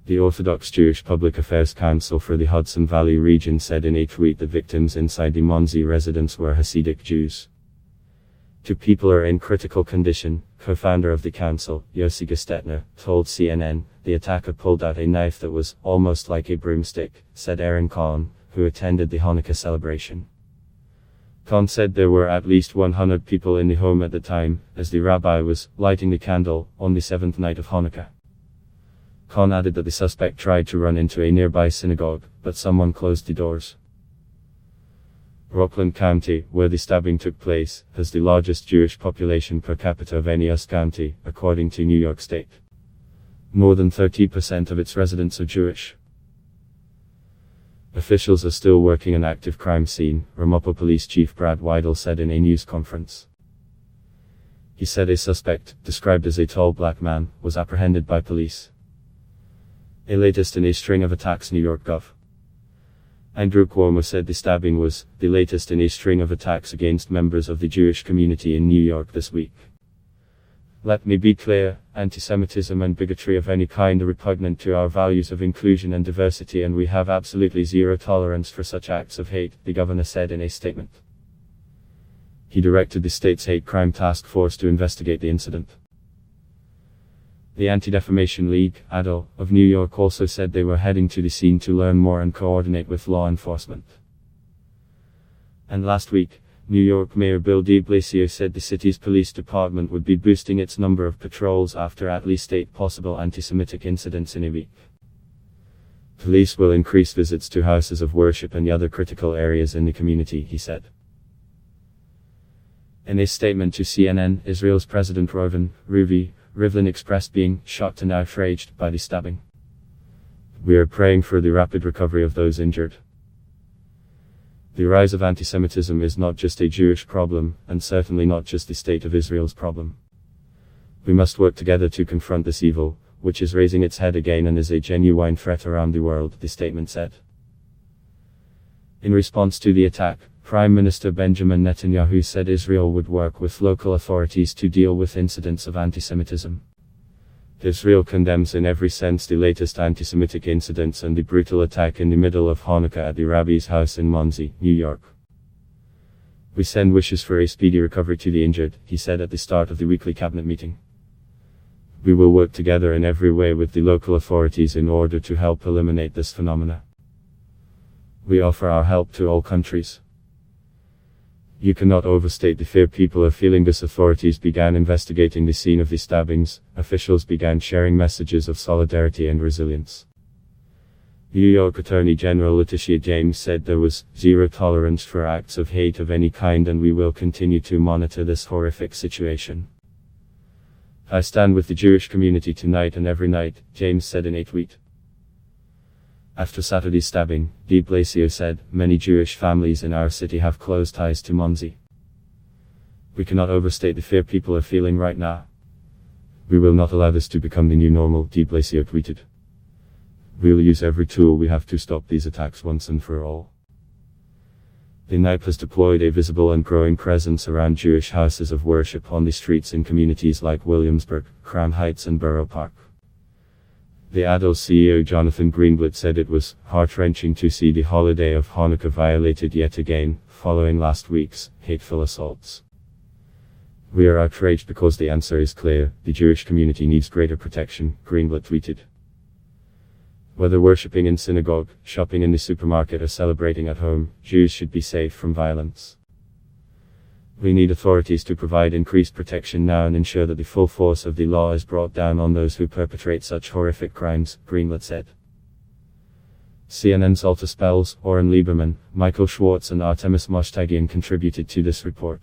The Orthodox Jewish Public Affairs Council for the Hudson Valley Region said in a tweet the victims inside the Monsey residence were Hasidic Jews. Two people are in critical condition, co-founder of the council, Yossi Gestetner, told CNN. The attacker pulled out a knife that was almost like a broomstick, said Aaron Kahn, who attended the Hanukkah celebration. Kahn said there were at least 100 people in the home at the time, as the rabbi was lighting the candle on the seventh night of Hanukkah. Kahn added that the suspect tried to run into a nearby synagogue, but someone closed the doors. Rockland County, where the stabbing took place, has the largest Jewish population per capita of any US county, according to New York State. More than 30% of its residents are Jewish. Officials are still working an active crime scene, Ramapo Police Chief Brad Weidel said in a news conference. He said a suspect, described as a tall black man, was apprehended by police. A latest in a string of attacks, New York Gov. Andrew Cuomo said the stabbing was the latest in a string of attacks against members of the Jewish community in New York this week. Let me be clear, anti-Semitism and bigotry of any kind are repugnant to our values of inclusion and diversity, and we have absolutely zero tolerance for such acts of hate, the governor said in a statement. He directed the state's hate crime task force to investigate the incident. The Anti-Defamation League, ADL, of New York also said they were heading to the scene to learn more and coordinate with law enforcement. And last week, New York Mayor Bill de Blasio said the city's police department would be boosting its number of patrols after at least 8 possible anti-Semitic incidents in a week. Police will increase visits to houses of worship and other critical areas in the community, he said. In a statement to CNN, Israel's President Reuven Rivlin expressed being shocked and outraged by the stabbing. We are praying for the rapid recovery of those injured. The rise of anti-Semitism is not just a Jewish problem, and certainly not just the State of Israel's problem. We must work together to confront this evil, which is raising its head again and is a genuine threat around the world, the statement said. In response to the attack, Prime Minister Benjamin Netanyahu said Israel would work with local authorities to deal with incidents of anti-Semitism. Israel condemns in every sense the latest anti-Semitic incidents and the brutal attack in the middle of Hanukkah at the rabbi's house in Monsey, New York. We send wishes for a speedy recovery to the injured, he said at the start of the weekly cabinet meeting. We will work together in every way with the local authorities in order to help eliminate this phenomena. We offer our help to all countries. You cannot overstate the fear people are feeling as authorities began investigating the scene of the stabbings. Officials began sharing messages of solidarity and resilience. New York Attorney General Letitia James said there was zero tolerance for acts of hate of any kind, and we will continue to monitor this horrific situation. I stand with the Jewish community tonight and every night, James said in a tweet. After Saturday's stabbing, de Blasio said, many Jewish families in our city have close ties to Monsey. We cannot overstate the fear people are feeling right now. We will not allow this to become the new normal, de Blasio tweeted. We will use every tool we have to stop these attacks once and for all. The NIP has deployed a visible and growing presence around Jewish houses of worship on the streets in communities like Williamsburg, Crown Heights and Borough Park. The ADL CEO Jonathan Greenblatt said it was heart-wrenching to see the holiday of Hanukkah violated yet again, following last week's hateful assaults. We are outraged because the answer is clear: the Jewish community needs greater protection, Greenblatt tweeted. Whether worshipping in synagogue, shopping in the supermarket or celebrating at home, Jews should be safe from violence. We need authorities to provide increased protection now and ensure that the full force of the law is brought down on those who perpetrate such horrific crimes, Greenblatt said. CNN's Alta Spells, Oren Lieberman, Michael Schwartz and Artemis Moshtagian contributed to this report.